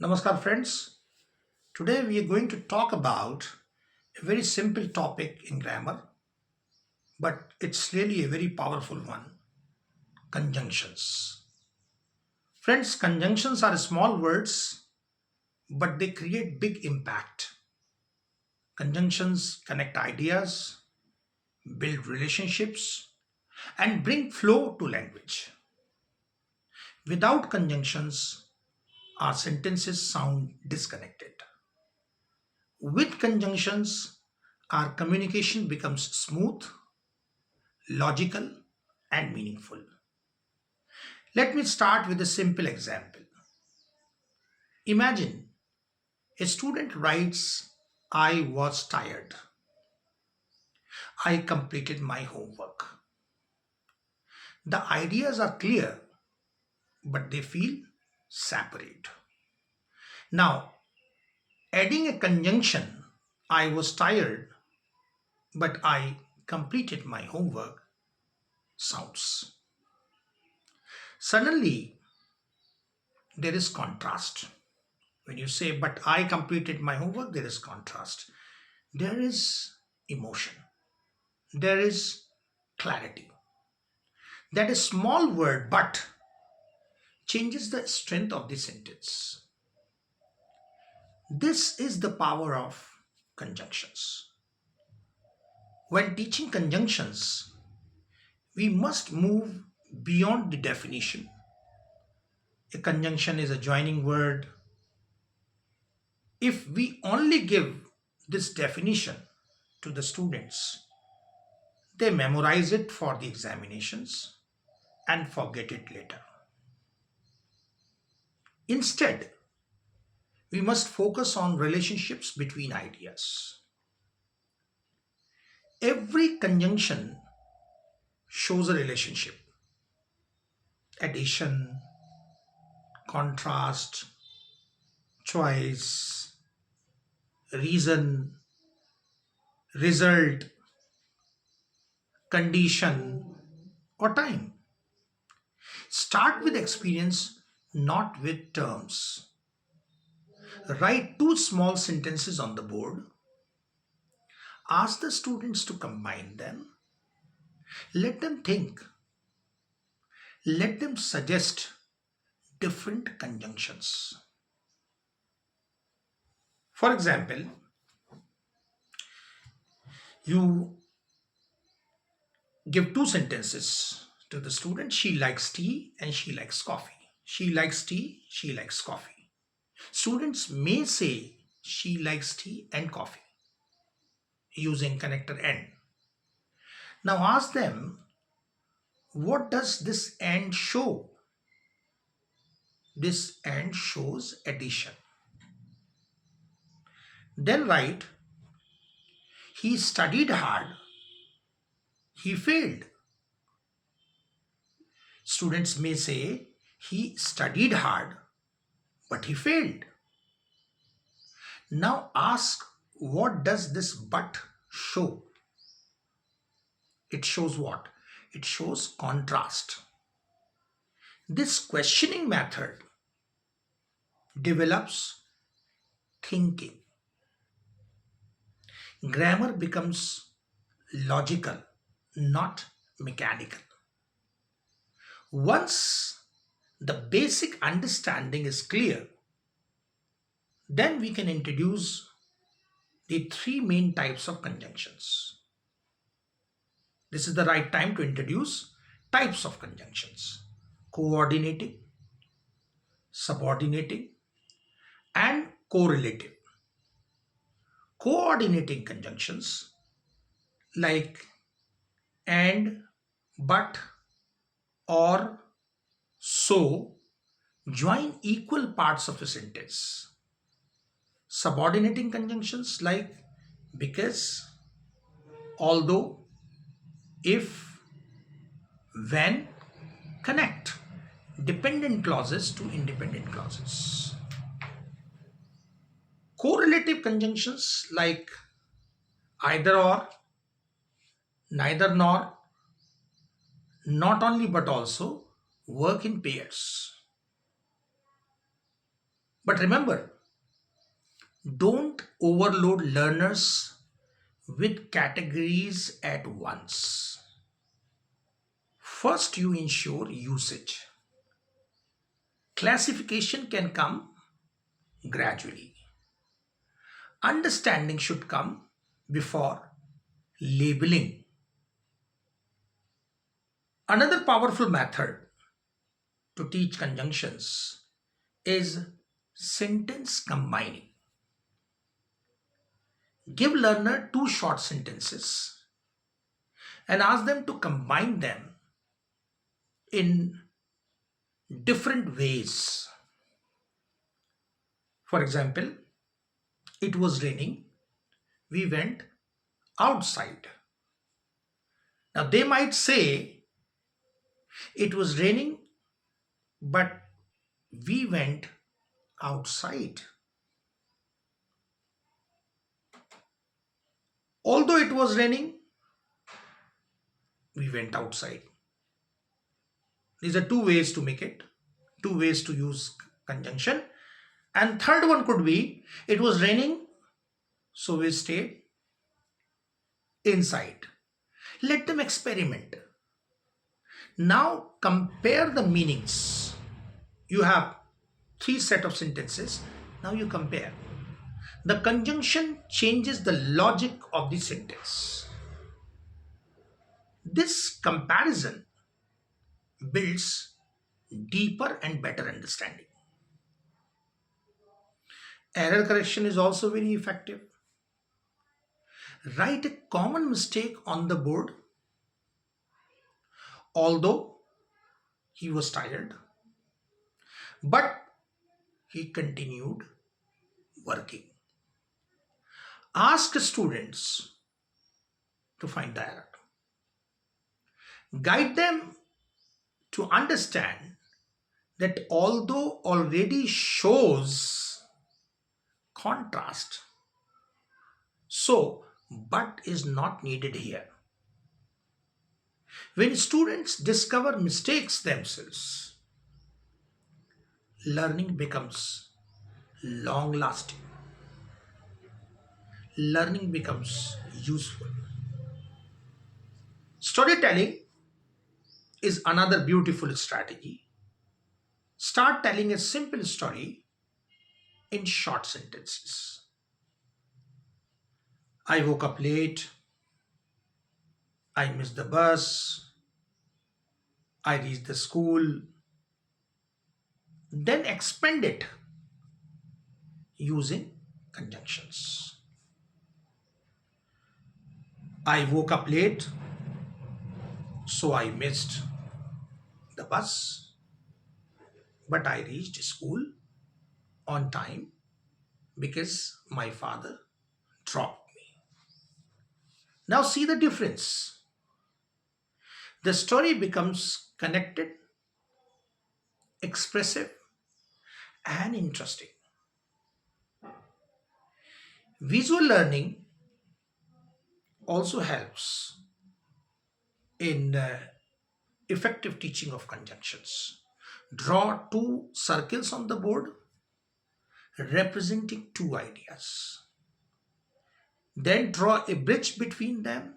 Namaskar, friends. Today we are going to talk about a very simple topic in grammar, but it's really a very powerful one: conjunctions. Friends, conjunctions are small words, but they create big impact. Conjunctions connect ideas, build relationships, and bring flow to language. Without conjunctions, our sentences sound disconnected. With conjunctions, our communication becomes smooth, logical, and meaningful. Let me start with a simple example. Imagine a student writes, I was tired. I completed my homework. The ideas are clear, but they feel separate. Now, adding a conjunction, I was tired, but I completed my homework, sounds. Suddenly, there is contrast. When you say, but I completed my homework, there is contrast. There is emotion. There is clarity. That is small word, but changes the strength of the sentence. This is the power of conjunctions. When teaching conjunctions, we must move beyond the definition. A conjunction is a joining word. If we only give this definition to the students, they memorize it for the examinations and forget it later. Instead, we must focus on relationships between ideas. Every conjunction shows a relationship: addition, contrast, choice, reason, result, condition, or time. Start with experience, not with terms. Write two small sentences on the board. Ask the students to combine them. Let them think. Let them suggest different conjunctions. For example, you give two sentences to the student: she likes tea and she likes coffee. She likes tea, she likes coffee. Students may say she likes tea and coffee using connector and. Now ask them, what does this and show? This and shows addition. Then write, he studied hard, he failed. Students may say he studied hard, but he failed. Now ask, what does this but show? It shows what? It shows contrast. This questioning method develops thinking. Grammar becomes logical, not mechanical. Once the basic understanding is clear, then we can introduce the three main types of conjunctions. This is the right time to introduce types of conjunctions: coordinating, subordinating, and correlative. Coordinating conjunctions like and, but, or, so join equal parts of a sentence. Subordinating conjunctions like because, although, if, when connect dependent clauses to independent clauses. Correlative conjunctions like either or, neither nor, not only but also work in pairs. But remember, don't overload learners with categories at once. First, you ensure usage. Classification can come gradually. Understanding should come before labeling. Another powerful method to teach conjunctions is sentence combining. Give learner two short sentences and ask them to combine them in different ways. For example, it was raining, we went outside. Now they might say it was raining, but we went outside. Although it was raining, we went outside. These are two ways to make it, two ways to use conjunction. And third one could be it was raining, so we stayed inside. Let them experiment. Now compare the meanings. You have three set of sentences. Now you compare. The conjunction changes the logic of the sentence. This comparison builds deeper and better understanding. Error correction is also very effective. Write a common mistake on the board. Although he was tired, but he continued working. Ask students to find the error. Guide them to understand that although already shows contrast, so but is not needed here. When students discover mistakes themselves, learning becomes long lasting. Learning becomes useful. Storytelling is another beautiful strategy. Start telling a simple story in short sentences. I woke up late. I missed the bus. I reached the school. Then expand it using conjunctions. I woke up late, so I missed the bus, but I reached school on time because my father dropped me. Now see the difference. The story becomes connected, expressive, and interesting. Visual learning also helps in effective teaching of conjunctions. Draw two circles on the board representing two ideas. Then draw a bridge between them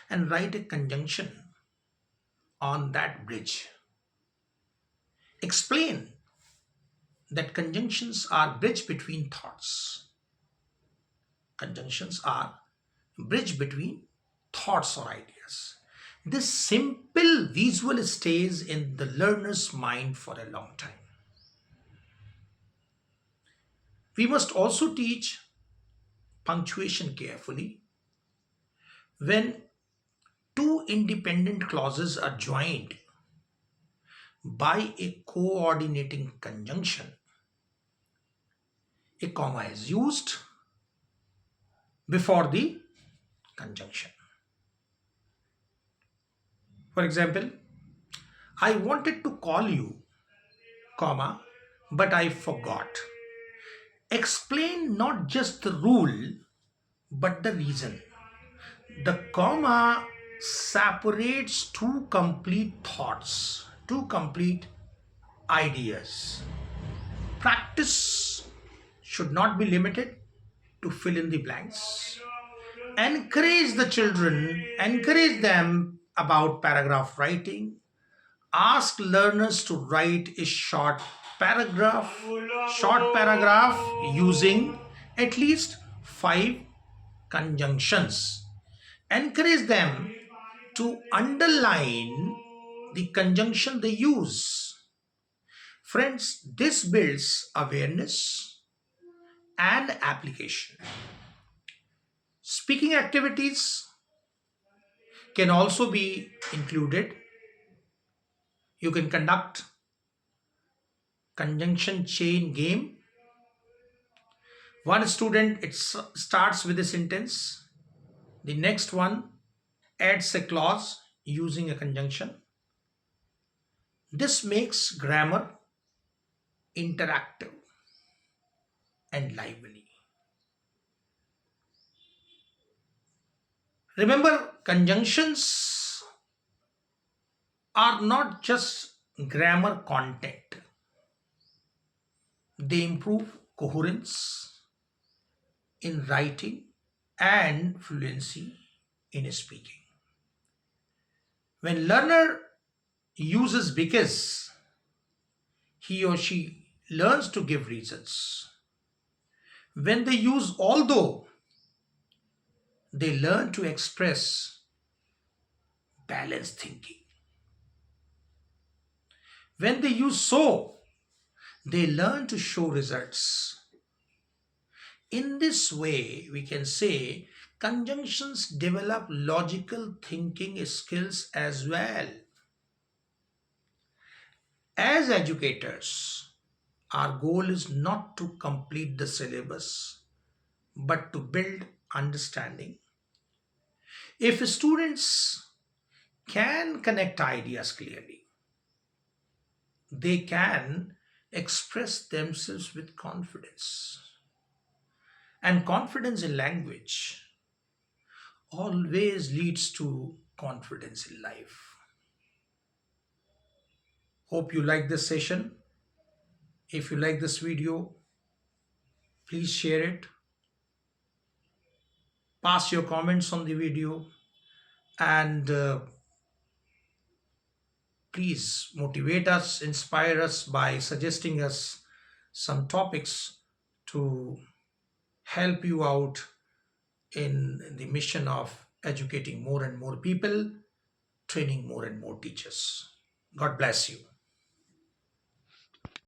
and write a conjunction on that bridge. Explain that conjunctions are bridge between thoughts. Conjunctions are bridge between thoughts or ideas. This simple visual stays in the learner's mind for a long time. We must also teach punctuation carefully. When two independent clauses are joined by a coordinating conjunction, a comma is used before the conjunction. For example, I wanted to call you, comma, but I forgot. Explain not just the rule, but the reason. The comma separates two complete thoughts, two complete ideas. Practice should not be limited to fill in the blanks. Encourage the children, encourage them about paragraph writing. Ask learners to write a paragraph, short paragraph using at least 5 conjunctions. Encourage them to underline the conjunction they use. Friends, this builds awareness and application. Speaking activities can also be included. You can conduct conjunction chain game. One student starts with a sentence, the next one adds a clause using a conjunction. This makes grammar interactive and lively. Remember, conjunctions are not just grammar content, they improve coherence in writing and fluency in speaking. When learner uses because, he or she learns to give reasons. When they use although, they learn to express balanced thinking. When they use so, they learn to show results. In this way, we can say conjunctions develop logical thinking skills as well. As educators, our goal is not to complete the syllabus, but to build understanding. If students can connect ideas clearly, they can express themselves with confidence. And confidence in language always leads to confidence in life. Hope you like this session. If you like this video, please share it. Pass your comments on the video and please motivate us, inspire us by suggesting us some topics to help you out in the mission of educating more and more people, training more and more teachers. God bless you.